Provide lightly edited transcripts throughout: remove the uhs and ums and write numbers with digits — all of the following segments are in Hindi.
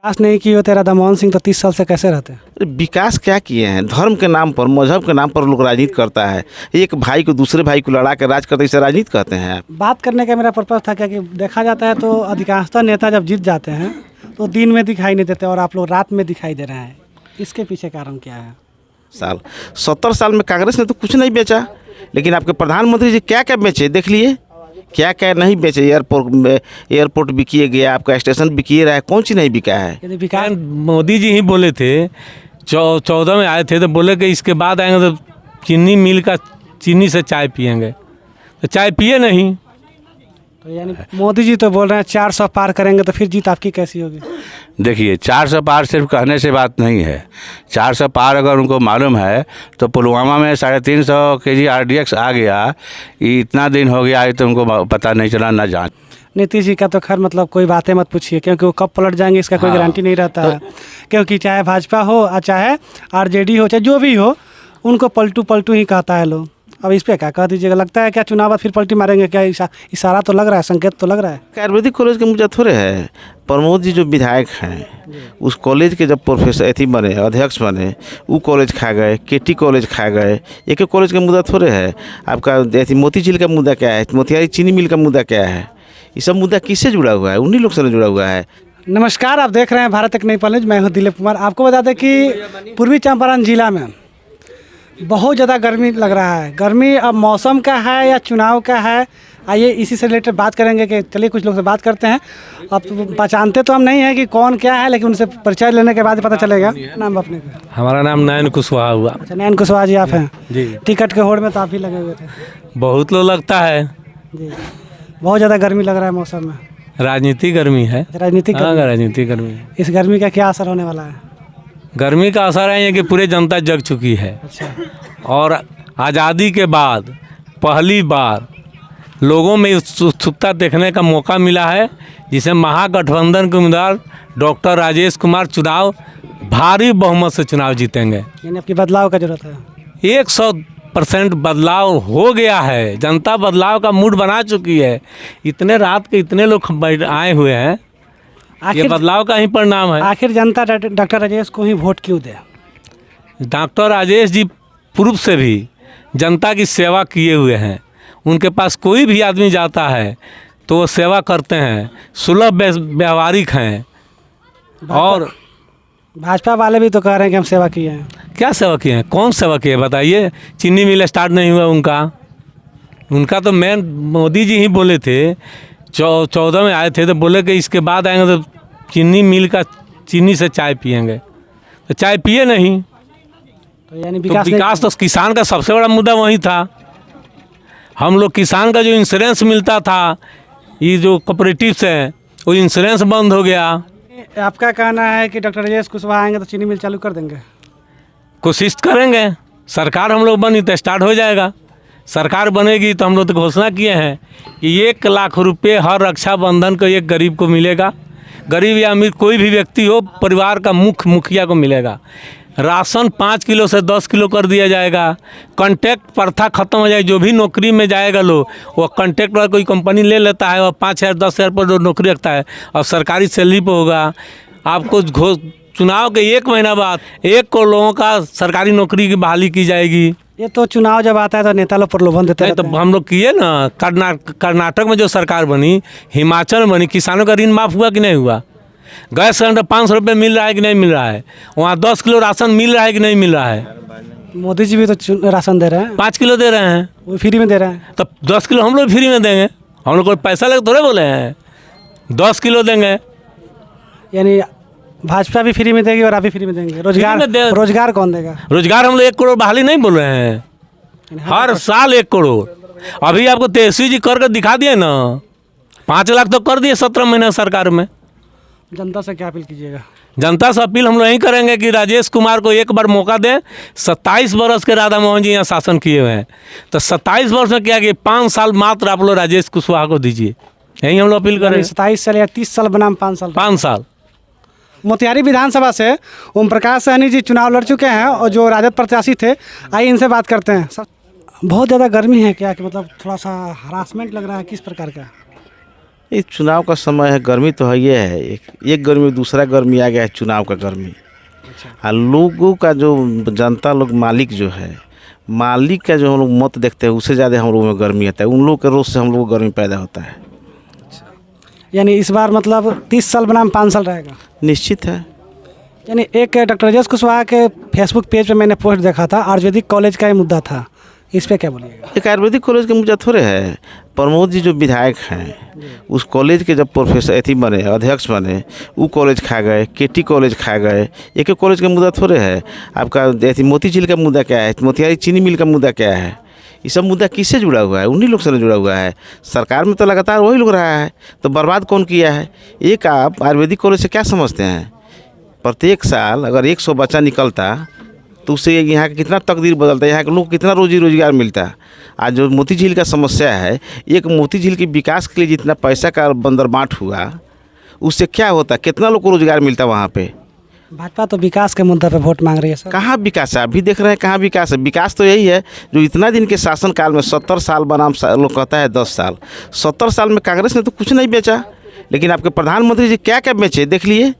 विकास नहीं की हो तेरा मनमोहन सिंह तो 30 साल से कैसे रहते हैं? विकास क्या किए हैं? धर्म के नाम पर, मजहब के नाम पर लोग राजनीति करता है। एक भाई को दूसरे भाई को लड़ा कर राज करते, इसे राजनीति कहते हैं? बात करने का मेरा पर्पज़ था क्या कि देखा जाता है तो अधिकांशतः नेता जब जीत जाते हैं तो दिन में दिखाई नहीं देते और आप लोग रात में दिखाई दे रहे हैं। इसके पीछे कारण क्या है? 70 साल में कांग्रेस ने तो कुछ नहीं बेचा, लेकिन आपके प्रधानमंत्री जी क्या क्या बेचे देख लिए? क्या क्या नहीं बेचे? एयरपोर्ट बिकिए गया, आपका स्टेशन बिकिए रहा है, कौन सी नहीं बिका है? यदि विकास मोदी जी ही बोले थे 14 में आए थे तो बोले कि इसके बाद आएंगे तो चीनी मिल का चीनी से चाय पियेंगे, तो चाय पिए नहीं। तो यानी मोदी जी तो बोल रहे हैं 400 पार करेंगे तो फिर जीत आपकी कैसी होगी? देखिए 400 पार सिर्फ कहने से बात नहीं है। 400 पार अगर उनको मालूम है तो पुलवामा में 350 kg RDX आ गया, ये इतना दिन हो गया है तो उनको पता नहीं चला ना जान। नीतीश जी का तो खैर मतलब कोई बातें मत पूछिए, क्योंकि वो कब पलट जाएंगे इसका कोई गारंटी नहीं रहता है। क्योंकि चाहे भाजपा हो और चाहे RJD हो, चाहे जो भी हो, उनको पलटू पलटू ही कहता है लोग। अब इस पे क्या कह दीजिएगा? लगता है क्या चुनाव बाद फिर पलटी मारेंगे क्या? इशारा तो लग रहा है, संकेत तो लग रहा है। आयुर्वेदिक कॉलेज के मुद्दा थोड़े है। प्रमोद जी जो विधायक हैं, उस कॉलेज के जब प्रोफेसर एथी बने, अध्यक्ष बने, वो कॉलेज खा गए, KT कॉलेज खा गए। एक कॉलेज का मुद्दा थोड़े है। आपका मोती झील का मुद्दा क्या है? मोतिहारी चीनी मिल का मुद्दा क्या है? ये सब मुद्दा किससे जुड़ा हुआ है? उन्हीं लोग से जुड़ा हुआ है। नमस्कार, आप देख रहे हैं भारत एक नई पहल। मैं हूं दिलीप कुमार। आपको बता दें कि पूर्वी चंपारण जिला में बहुत ज़्यादा गर्मी लग रहा है। गर्मी अब मौसम का है या चुनाव का है? आइए इसी से रिलेटेड बात करेंगे। कि चलिए कुछ लोग से बात करते हैं। अब पहचानते तो हम नहीं हैं कि कौन क्या है, लेकिन उनसे परिचय लेने के बाद ही पता चलेगा। नाम अपने का? हमारा नाम नयन कुशवाहा हुआ। अच्छा, नयन कुशवाहा जी आप हैं जी। टिकट के होड़ में तो आप ही लगे हुए थे। बहुत लोग लगता है जी, बहुत ज़्यादा गर्मी लग रहा है मौसम में। राजनीति गर्मी है। राजनीतिक राजनीति गर्मी है। इस गर्मी का क्या असर होने वाला है? गर्मी का असर है कि पूरी जनता जग चुकी है। अच्छा, और आज़ादी के बाद पहली बार लोगों में उत्सुकता देखने का मौका मिला है, जिसे महागठबंधन के उम्मीदवार डॉक्टर राजेश कुमार चुनाव भारी बहुमत से चुनाव जीतेंगे। यानी आपकी बदलाव का जरूरत है। 100% बदलाव हो गया है। जनता बदलाव का मूड बना चुकी है। इतने रात के इतने लोग आए हुए हैं, ये बदलाव का ही परिणाम है। आखिर जनता डॉक्टर राजेश को ही वोट क्यों दे? डॉक्टर राजेश जी पूर्व से भी जनता की सेवा किए हुए हैं। उनके पास कोई भी आदमी जाता है तो वो सेवा करते हैं, सुलभ व्यवहारिक हैं। और भाजपा वाले भी तो कह रहे हैं कि हम सेवा किए हैं। क्या सेवा किए हैं? कौन सेवा किए बताइए? चीनी मिल स्टार्ट नहीं हुआ उनका तो मेन मोदी जी ही बोले थे 14 में आए थे तो बोले कि इसके बाद आएंगे तो चीनी मिल का चीनी से चाय पियेंगे, तो चाय पिए नहीं। तो यानी विकास तो किसान का सबसे बड़ा मुद्दा वही था। हम लोग किसान का जो इंश्योरेंस मिलता था, ये जो कोऑपरेटिव्स हैं, वो इंश्योरेंस बंद हो गया। आपका कहना है कि डॉक्टर राजेश कुशवाहा आएंगे तो चीनी मिल चालू कर देंगे? कोशिश करेंगे। सरकार हम लोग बनी तो स्टार्ट हो जाएगा। सरकार बनेगी तो हम लोग तो घोषणा किए हैं कि 1 लाख रुपये हर रक्षाबंधन को एक गरीब को मिलेगा। गरीब या अमीर कोई भी व्यक्ति हो, परिवार का मुखिया को मिलेगा। राशन 5 किलो से 10 किलो कर दिया जाएगा। कॉन्ट्रैक्ट प्रथा खत्म हो जाएगी। जो भी नौकरी में जाएगा लोग, वो कॉन्ट्रैक्ट वाला कोई कंपनी ले लेता है और 5,000 10,000 पर जो नौकरी रखता है और सरकारी सैलरी पर होगा। आपको चुनाव के 1 महीना बाद 1 करोड़ लोगों का सरकारी नौकरी की बहाली की जाएगी। ये तो चुनाव जब आता है तो नेता लोग प्रलोभन देते हैं। तो हम लोग किए ना। कर्नाटक में जो सरकार बनी, हिमाचल में बनी, किसानों का ऋण माफ़ हुआ कि नहीं हुआ? गैस सिलेंडर 500 रुपये मिल रहा है कि नहीं मिल रहा है? वहाँ 10 किलो राशन मिल रहा है कि नहीं मिल रहा है? मोदी जी भी तो राशन दे रहे हैं। 5 किलो दे रहे हैं, वो फ्री में दे रहे हैं। तो 10 किलो हम लोग फ्री में देंगे। हम लोग कोई पैसा लेकर थोड़े बोले हैं। 10 किलो देंगे। यानी भाजपा भी फ्री में देगी और आप भी फ्री में देंगे। रोजगार कौन देगा? रोजगार हम लोग 1 करोड़ बहाली नहीं बोल रहे हैं। हर साल 1 करोड़। अभी आपको तेजस्वी जी कर दिखा दिए ना। 5 लाख तो कर दिए 17 महीने सरकार में। जनता से क्या अपील कीजिएगा? जनता से अपील हम लोग यही करेंगे कि राजेश कुमार को एक बार मौका दें। 27 वर्ष के राधा मोहन जी यहाँ शासन किए हुए हैं, तो 27 वर्ष में क्या कि 5 साल मात्र आप लोग राजेश कुशवाहा को दीजिए। यही हम लोग अपील करें। 27 साल या 30 साल बनाम 5 साल? 5 साल। मोतिहारी विधानसभा से ओम प्रकाश सहनी जी चुनाव लड़ चुके हैं और जो राजद प्रत्याशी थे। आइए इनसे बात करते हैं। बहुत ज़्यादा गर्मी है क्या कि मतलब थोड़ा सा हरासमेंट लग रहा है? किस प्रकार का? ये चुनाव का समय है, गर्मी तो है, ये है एक गर्मी दूसरा गर्मी आ गया है, चुनाव का गर्मी। और लोगों का जो जनता लोग मालिक जो है, मालिक का जो हम लोग मत देखते हैं उससे ज़्यादा हम लोगों में गर्मी आता है, उन लोग के रोज से हम लोग को गर्मी पैदा होता है। यानी इस बार मतलब 30 साल बनाम 5 साल रहेगा। निश्चित है। यानी एक डॉक्टर राजेश कुशवाहा के फेसबुक पेज पे मैंने पोस्ट देखा था, आयुर्वेदिक कॉलेज का ये मुद्दा था, इस पे क्या बोलिएगा? एक आयुर्वेदिक कॉलेज का मुद्दा थोड़े है। प्रमोद जी जो विधायक हैं उस कॉलेज के जब प्रोफेसर बने, अध्यक्ष बने, वो कॉलेज खा गए, केटी कॉलेज खा गए, एक कॉलेज का मुद्दा थोड़े है। आपका मोती झील का मुद्दा क्या है, मोतिहारी चीनी मिल का मुद्दा क्या है, ये सब मुद्दा किससे जुड़ा हुआ है? उन्हीं लोग से जुड़ा हुआ है। सरकार में तो लगातार वही लोग रहा है, तो बर्बाद कौन किया है? एक आप आयुर्वेदिक कॉलेज से क्या समझते हैं? प्रत्येक साल अगर 100 बच्चा निकलता तो उससे यहाँ का कितना तकदीर बदलता, यहाँ के लोग कितना रोजी रोजगार मिलता। आज जो मोती झील का समस्या है, एक मोती झील के विकास के लिए जितना पैसा का बंदरबाट हुआ उससे क्या होता, कितना लोग को रोजगार मिलता वहाँ पे। भाजपा तो विकास के मुद्दे पे वोट मांग रही है सर। कहाँ विकास है? अभी देख रहे हैं कहाँ विकास है। विकास तो यही है जो इतना दिन के शासनकाल में 70 साल बनाम लोग कहता है 10 साल, 70 साल में कांग्रेस ने तो कुछ नहीं बेचा, लेकिन आपके प्रधानमंत्री जी क्या क्या बेचे देख लिए,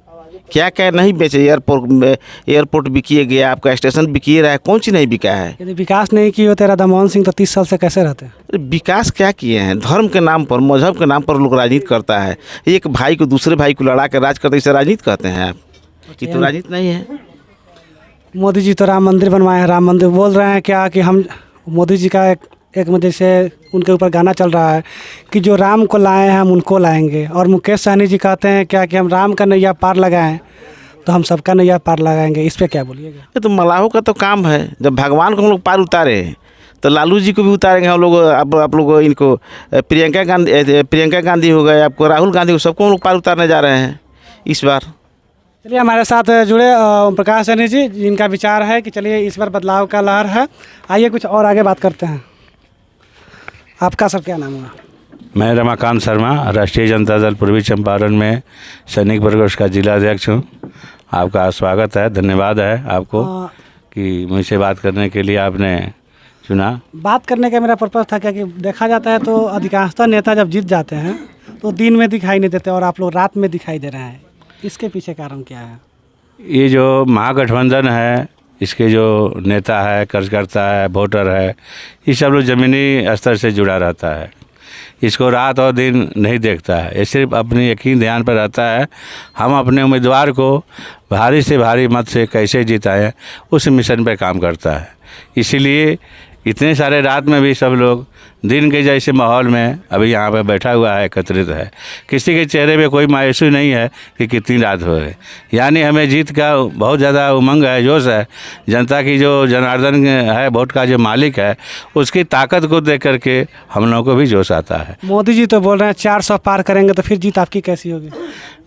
क्या क्या नहीं बेचे। एयरपोर्ट बिकिए गया, आपका स्टेशन बिकिए रहा है, कौन सी नहीं बिका है? यदि विकास नहीं की होते राधा मोहन सिंह तो 30 साल से कैसे रहते? विकास क्या किए हैं? धर्म के नाम पर, मजहब के नाम पर लोग राजनीति करता है। एक भाई को दूसरे भाई को लड़ा कर राज करते, इसे राजनीति कहते हैं आप? ये तो राजनीति नहीं है। मोदी जी तो राम मंदिर बनवाए हैं, राम मंदिर बोल रहे हैं क्या कि हम, मोदी जी का एक जैसे उनके ऊपर गाना चल रहा है कि जो राम को लाए हैं हम उनको लाएंगे, और मुकेश सहनी जी कहते हैं क्या कि हम राम का नैया पार लगाएं तो हम सबका नैया पार लगाएंगे। इस पे क्या बोलिएगा? ये तो मलाहों का तो काम है। जब भगवान को हम लोग पार उतारे तो लालू जी को भी उतारेंगे हम लोग। आप लोग इनको प्रियंका गांधी हो गए, आपको राहुल गांधी को, सबको हम लोग पार उतारने जा रहे हैं इस बार। चलिए हमारे साथ जुड़े ओम प्रकाश सहनी जी, जिनका विचार है कि चलिए इस बार बदलाव का लहर है। आइए कुछ और आगे बात करते हैं। आपका सर क्या नाम हुआ? मैं रमाकांत शर्मा, राष्ट्रीय जनता दल पूर्वी चंपारण में सैनिक प्रकोष्ठ का जिला अध्यक्ष हूँ। आपका स्वागत है, धन्यवाद है आपको कि मुझसे बात करने के लिए आपने चुना। बात करने का मेरा पर्पज़ था क्या कि देखा जाता है तो अधिकांशतः नेता जब जीत जाते हैं तो दिन में दिखाई नहीं देते और आप लोग रात में दिखाई दे रहे हैं, इसके पीछे कारण क्या है? ये जो महागठबंधन है, इसके जो नेता है, कार्यकर्ता है, वोटर है, ये सब लोग ज़मीनी स्तर से जुड़ा रहता है। इसको रात और दिन नहीं देखता है, ये सिर्फ अपनी यकीन ध्यान पर रहता है। हम अपने उम्मीदवार को भारी से भारी मत से कैसे जिताएं, उस मिशन पे काम करता है। इसीलिए इतने सारे रात में भी सब लोग दिन के जैसे माहौल में अभी यहाँ पे बैठा हुआ है, एकत्रित है। किसी के चेहरे पे कोई मायूसी नहीं है कि कितनी रात हो गई। यानी हमें जीत का बहुत ज़्यादा उमंग है, जोश है। जनता की जो जनार्दन है, वोट का जो मालिक है, उसकी ताकत को देख करके हम लोगों को भी जोश आता है। मोदी जी तो बोल रहे हैं 400 पार करेंगे, तो फिर जीत आपकी कैसी होगी?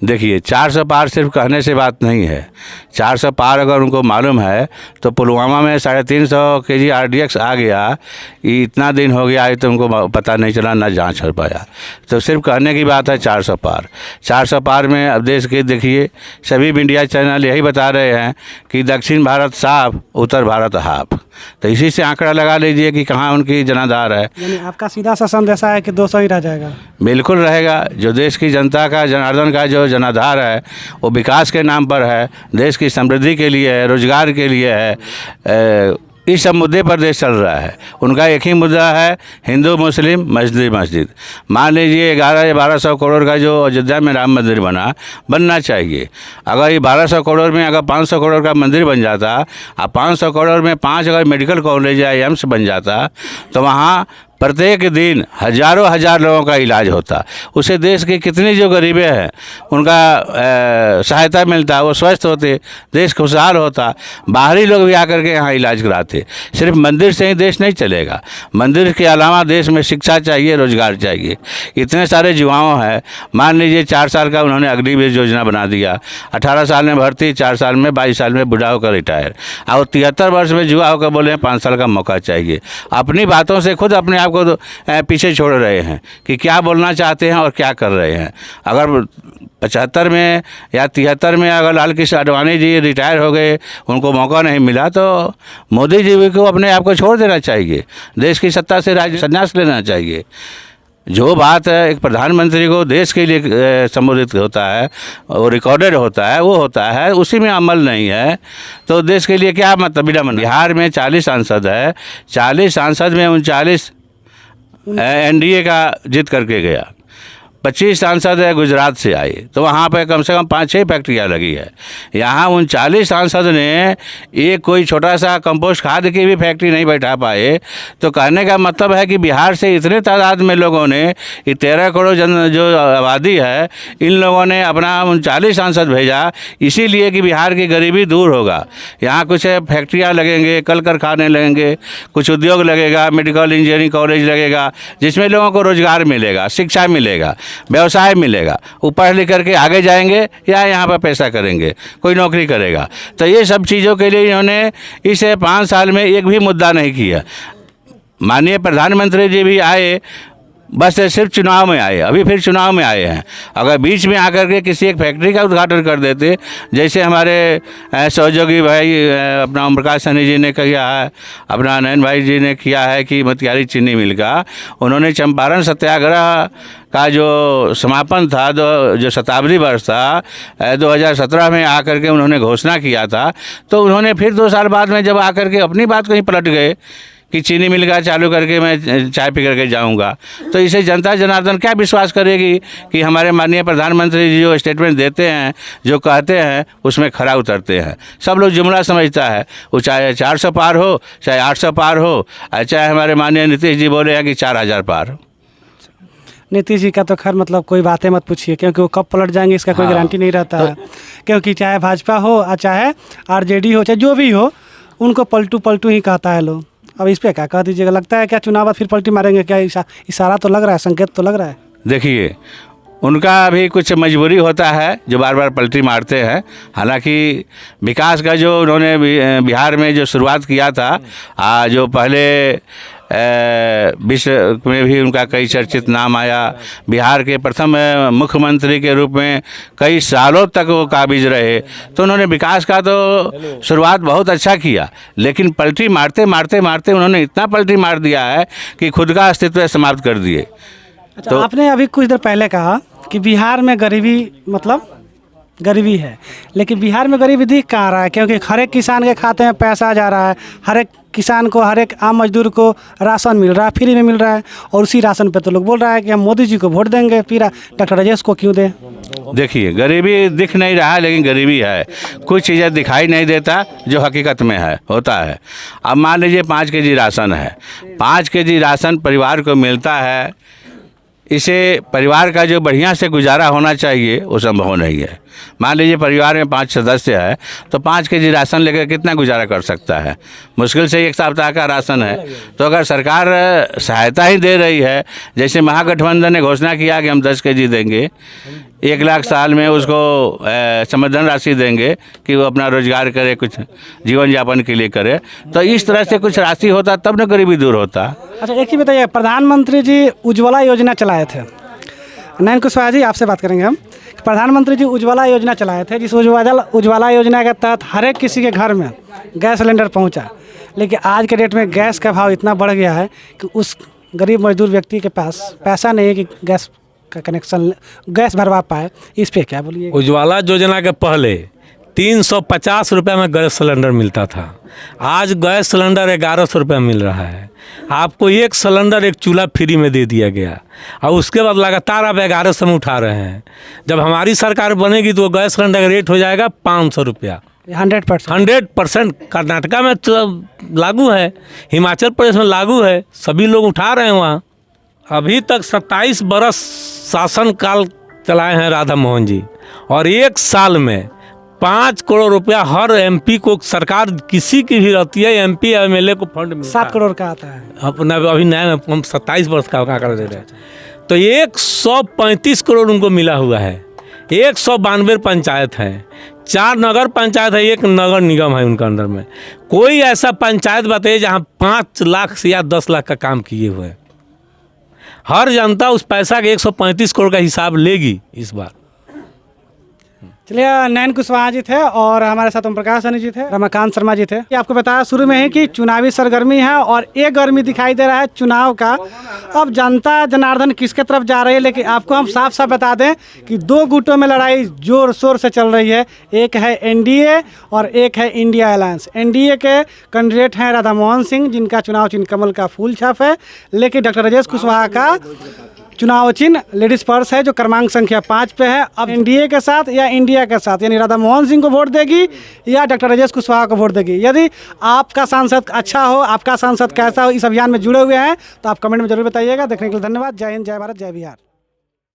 देखिए, 400 पार सिर्फ कहने से बात नहीं है। 400 पार अगर उनको मालूम है तो पुलवामा में 350 kg RDX आ गया, इतना दिन हो गया तो उनको पता नहीं चला, ना जांच हो पाया। तो सिर्फ कहने की बात है 400 पार। 400 पार में अब देश के देखिए, सभी मीडिया चैनल यही बता रहे हैं कि दक्षिण भारत साफ, उत्तर भारत हाफ। तो इसी से आंकड़ा लगा लीजिए कि कहाँ उनकी जनाधार है। यानी आपका सीधा सा संदेश है कि 200 ही रह जाएगा? बिल्कुल रहेगा। जो देश की जनता का, जनार्दन का जो जनाधार है, वो विकास के नाम पर है, देश की समृद्धि के लिए है, रोजगार के लिए है। इस सब मुद्दे पर देश चल रहा है। उनका एक ही मुद्दा है, हिंदू मुस्लिम मस्जिद। मान लीजिए 11 या 1200 करोड़ का जो अयोध्या में राम मंदिर बनना चाहिए। अगर ये 1200 करोड़ में अगर 500 करोड़ का मंदिर बन जाता, और 500 करोड़ में 5 अगर मेडिकल कॉलेज या एम्स बन जाता, तो वहाँ प्रत्येक दिन हज़ार लोगों का इलाज होता। उससे देश के कितने जो गरीबे हैं उनका सहायता मिलता, वो स्वस्थ होते, देश खुशहाल होता। बाहरी लोग भी आकर के यहाँ इलाज कराते। सिर्फ मंदिर से ही देश नहीं चलेगा। मंदिर के अलावा देश में शिक्षा चाहिए, रोजगार चाहिए। इतने सारे युवाओं हैं, मान लीजिए 4 साल का उन्होंने अग्निवीर योजना बना दिया, 18 साल में भर्ती, 4 साल में, 22 साल में बूढ़ा होकर रिटायर, और 73 वर्ष में युवा होकर बोले 5 साल का मौका चाहिए। अपनी बातों से खुद अपने आप को पीछे छोड़ रहे हैं कि क्या बोलना चाहते हैं और क्या कर रहे हैं। अगर 75 में या 73 में अगर लाल कृष्ण आडवाणी जी रिटायर हो गए, उनको मौका नहीं मिला, तो मोदी जी को अपने आप को छोड़ देना चाहिए, देश की सत्ता से संन्यास लेना चाहिए। जो बात एक प्रधानमंत्री को देश के लिए संबोधित होता है और रिकॉर्डेड होता है, वो होता है, उसी में अमल नहीं है तो देश के लिए क्या मतलब बिना मन। बिहार में 40 सांसद है, 40 सांसद में 39 एनडीए का जीत करके गया, 25 सांसद है गुजरात से आए, तो वहाँ पे कम से कम 5-6 फैक्ट्रियाँ लगी है। यहाँ 39 सांसद ने एक कोई छोटा सा कंपोस्ट खाद की भी फैक्ट्री नहीं बैठा पाए। तो कहने का मतलब है कि बिहार से इतने तादाद में लोगों ने, ये 13 करोड़ जन जो आबादी है, इन लोगों ने अपना 39 सांसद भेजा इसीलिए कि बिहार की गरीबी दूर होगा। यहाँ कुछ फैक्ट्रियाँ लगेंगे, कल कारखाने लगेंगे, कुछ उद्योग लगेगा, मेडिकल इंजीनियरिंग कॉलेज लगेगा, जिसमें लोगों को रोज़गार मिलेगा, शिक्षा मिलेगा, व्यवसाय मिलेगा। वो पढ़ लिख करके आगे जाएंगे या यहाँ पर पैसा करेंगे, कोई नौकरी करेगा। तो ये सब चीज़ों के लिए इन्होंने इस 5 साल में एक भी मुद्दा नहीं किया। माननीय प्रधानमंत्री जी भी आए, बस सिर्फ चुनाव में आए, अभी फिर चुनाव में आए हैं। अगर बीच में आकर के किसी एक फैक्ट्री का उद्घाटन कर देते, जैसे हमारे सहयोगी भाई अपना ओम प्रकाश सैनी जी ने किया है, अपना नयन भाई जी ने किया है कि मोतिहारी चीनी मिल का, उन्होंने चंपारण सत्याग्रह का जो समापन था, जो शताब्दी वर्ष था 2017 में आकर के उन्होंने घोषणा किया था, तो उन्होंने फिर 2 साल बाद में जब आकर के अपनी बात को ही पलट गए कि चीनी मिल का चालू करके मैं चाय पी करके जाऊंगा। तो इसे जनता जनार्दन क्या विश्वास करेगी कि हमारे माननीय प्रधानमंत्री जी जो स्टेटमेंट देते हैं, जो कहते हैं, उसमें खरा उतरते हैं। सब लोग जुमला समझता है, वो चाहे 400 पार हो, चाहे 800 पार हो, चाहे हमारे माननीय नीतीश जी बोले हैं कि 4000 पार हो। नीतीश जी का तो खैर मतलब कोई बातें मत पूछिए, क्योंकि वो कब पलट जाएंगे इसका कोई गारंटी नहीं रहता है। क्योंकि चाहे भाजपा हो और चाहे आरजेडी हो, चाहे जो भी हो, उनको पलटू पलटू ही कहता है लोग। अब इस पर क्या कह दीजिएगा, लगता है क्या चुनाव बाद फिर पलटी मारेंगे क्या? इशारा तो लग रहा है, संकेत तो लग रहा है। देखिए, उनका भी कुछ मजबूरी होता है जो बार बार पलटी मारते हैं। हालांकि विकास का जो उन्होंने बिहार में जो शुरुआत किया था, जो पहले विश्व में भी उनका कई चर्चित नाम आया, बिहार के प्रथम मुख्यमंत्री के रूप में कई सालों तक वो काबिज रहे, तो उन्होंने विकास का तो शुरुआत बहुत अच्छा किया, लेकिन पलटी मारते मारते मारते उन्होंने इतना पलटी मार दिया है कि खुद का अस्तित्व समाप्त कर दिए। अच्छा, तो आपने अभी कुछ देर पहले कहा कि बिहार में गरीबी मतलब गरीबी है, लेकिन बिहार में गरीबी दिख कहाँ रहा है? क्योंकि हर एक किसान के खाते में पैसा जा रहा है, हर एक किसान को, हर एक आम मजदूर को राशन मिल रहा है, फ्री में मिल रहा है, और उसी राशन पे तो लोग बोल रहा है कि हम मोदी जी को वोट देंगे, फिर डॉक्टर राजेश को क्यों दें? देखिए, गरीबी दिख नहीं रहा है, लेकिन गरीबी है। कुछ चीज़ें दिखाई नहीं देता जो हकीकत में है, होता है। अब मान लीजिए 5 केजी राशन है, 5 केजी राशन परिवार को मिलता है, इसे परिवार का जो बढ़िया से गुजारा होना चाहिए वो संभव नहीं है। मान लीजिए परिवार में 5 सदस्य है, तो 5 केजी राशन लेकर कितना गुजारा कर सकता है? मुश्किल से 1 सप्ताह का राशन है। तो अगर सरकार सहायता ही दे रही है, जैसे महागठबंधन ने घोषणा किया कि हम 10 केजी देंगे, 1 लाख साल में उसको समर्थन राशि देंगे कि वो अपना रोजगार करे, कुछ जीवन यापन के लिए करे, तो इस तरह से कुछ राशि होता तब न गरीबी दूर होता। अच्छा, एक ही बताइए, प्रधानमंत्री जी उज्ज्वला योजना चलाए थे, नयन कुशवाहा जी आपसे बात करेंगे हम। प्रधानमंत्री जी उज्ज्वला योजना चलाए थे, जिस उज्ज्वला योजना के तहत हर एक किसी के घर में गैस सिलेंडर पहुंचा, लेकिन आज के डेट में गैस का भाव इतना बढ़ गया है कि उस गरीब मजदूर व्यक्ति के पास पैसा नहीं है कि गैस का कनेक्शन, गैस भरवा पाए। इस पे क्या बोलिए? उज्ज्वला योजना के पहले 350 रुपये में गैस सिलेंडर मिलता था, आज गैस सिलेंडर 1100 रुपये मिल रहा है। आपको 1 सिलेंडर, 1 चूल्हा फ्री में दे दिया गया, और उसके बाद लगातार आप 1100 में उठा रहे हैं। जब हमारी सरकार बनेगी तो गैस सिलेंडर का रेट हो जाएगा 500 रुपया। 100% कर्नाटका में तो लागू है, हिमाचल प्रदेश में लागू है, सभी लोग उठा रहे हैं वहाँ। अभी तक 27 बरस शासनकाल चलाए हैं राधा मोहन जी, और 1 साल में 5 करोड़ रुपया हर एमपी को सरकार, किसी की भी रहती है, एमपी एमएलए को फंड मिलता है। 7 करोड़ का आता है अपना, अभी नया में हम 27 वर्ष का आंकड़ा दे रहे हैं, तो 135 करोड़ उनको मिला हुआ है। 192 पंचायत है, 4 नगर पंचायत है, 1 नगर निगम है उनके अंदर में। कोई ऐसा पंचायत बताइए जहाँ 5 लाख से या 10 लाख का काम किए हुए हैं। हर जनता उस पैसा के 135 करोड़ का हिसाब लेगी इस बार। चलिए, नयन कुशवाहा जी थे और हमारे साथ ओम प्रकाश सैनी जी थे, रमाकांत शर्मा जी थे। ये आपको बताया शुरू में ही कि चुनावी सरगर्मी है और एक गर्मी दिखाई दे रहा है चुनाव का। अब जनता जनार्दन किसके तरफ जा रही है, लेकिन आपको हम साफ साफ बता दें कि दो गुटों में लड़ाई जोर शोर से चल रही है। एक है एनडीए और एक है इंडिया अलायंस। एनडीए के कैंडिडेट हैं राधा मोहन सिंह, जिनका चुनाव चिन्ह कमल का फूल छाप है, लेकिन डॉक्टर राजेश कुशवाहा का चुनाव चिन्ह लेडीज पर्स है, जो क्रमांक संख्या 5 पे है। अब एनडीए के साथ या इंडिया के साथ, यानी राधा मोहन सिंह को वोट देगी या डॉक्टर राजेश कुशवाहा को वोट देगी। यदि आपका सांसद अच्छा हो, आपका सांसद कैसा हो, इस अभियान में जुड़े हुए हैं, तो आप कमेंट में जरूर बताइएगा। देखने के लिए धन्यवाद। जय हिंद, जय भारत, जय बिहार।